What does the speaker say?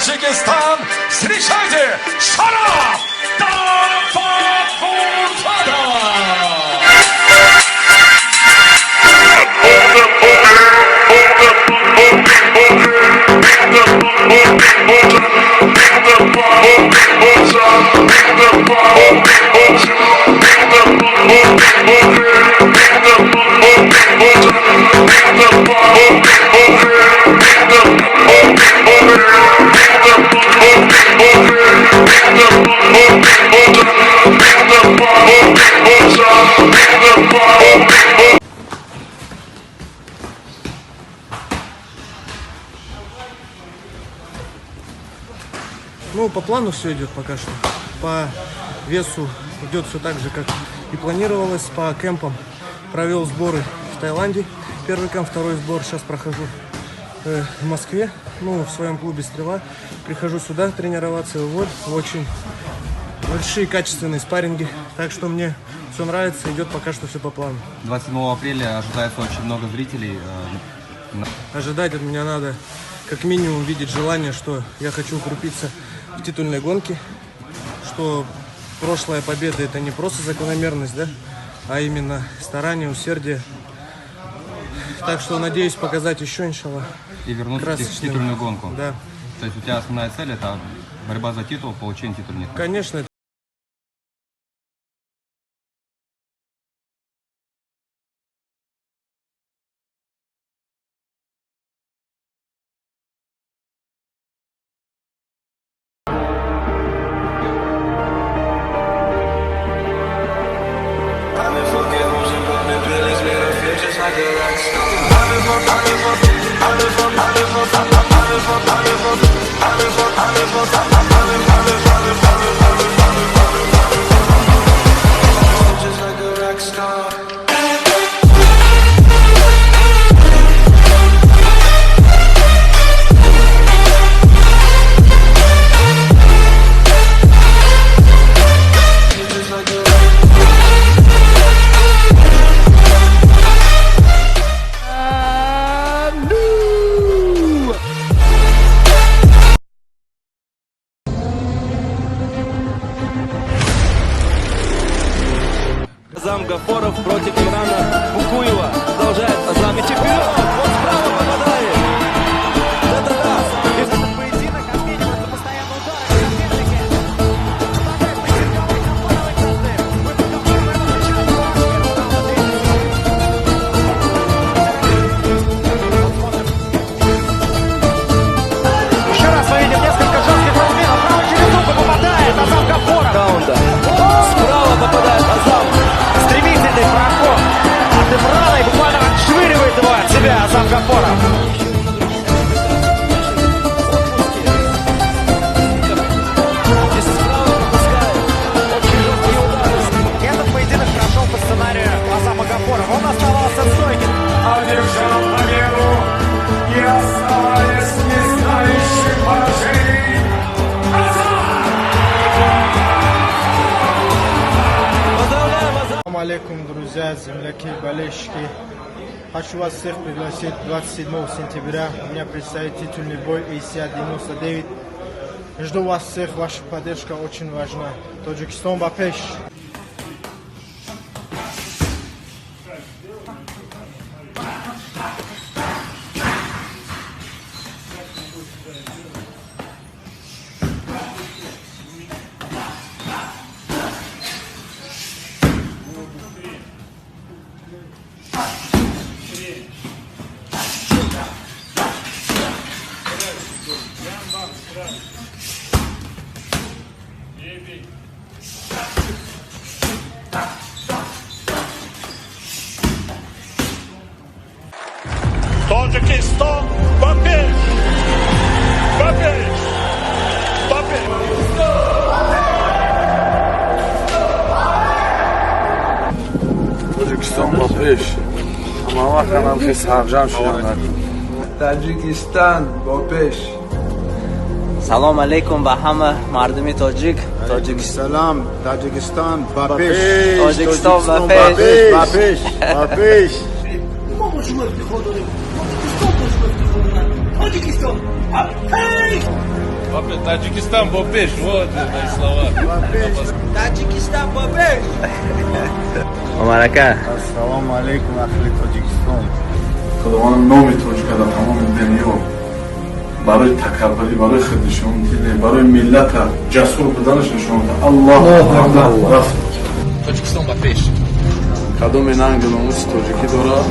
Таджикистан, встречайте, Шараф Ну, по плану все идет пока что. По весу идет все так же, как и планировалось. По кемпам провел сборы в Таиланде. Первый кемп, второй сбор. Сейчас прохожу в Москве, ну, в своем клубе «Стрела». Прихожу сюда тренироваться. Вот, очень большие качественные спарринги. Так что мне все нравится, идет пока что все по плану. 27 апреля ожидается очень много зрителей. Ожидать от меня надо как минимум видеть желание, что я хочу укрепиться в титульной гонке, что прошлая победа это не просто закономерность, да, а именно старание, усердие. Так что надеюсь показать еще, иншаллах, и вернуться в титульную гонку. Да. То есть у тебя основная цель это борьба за титул, получение титульных. Конечно. Азам Гафоров против Мирана Букуева. Продолжает Азам и чемпион. Вот справа попадает. Да-да-да. Этот поединок обменивается постоянно Еще раз мы видим несколько жестких размеров. Право через руку попадает Азам Гафоров. Раунда. Справа попадает Азам. Стремительный проход от Имрана и буквально отшвыривает его от себя Азам Гафоров. Этот поединок прошел по сценарию Азама Гафорова. Он оставался стойким. одержал победу и оставаясь не знающим поражений. Ассаламу алейкум, друзья, земляки, болельщики. Хочу вас всех пригласить 27 сентября. У меня предстоит титульный бой ACR-99. Жду вас всех, ваша поддержка очень важна. Таджикистан, Бапеш! Таджикистан, Бапеш! Бапеш! Бапеш! Таджикистан, Бапеш! Амала ханам хес харжам шудам. Таджикистан, Бапеш! Салом алейкум ба ҳама мардуми тоҷик. Салам, Таджикистан, Бапеш! Тоҷикистон, Бапеш! Бапеш! Бапеш! Бапеш! Таджикистан, Бопеш, вот мои слова. Таджикистан, Бопеш! Омарака. Ассаламу алейкум, ахли Тоджикистон. Худован номи точка да тамоми дунё барои такаббурӣ, барои хиднишондиҳӣ, барои миллата ҷасур буданаш нишонда. Аллоҳу акбар. Таджикистан, Бопеш. Кадоме нанги номуси тоҷикӣ дорад?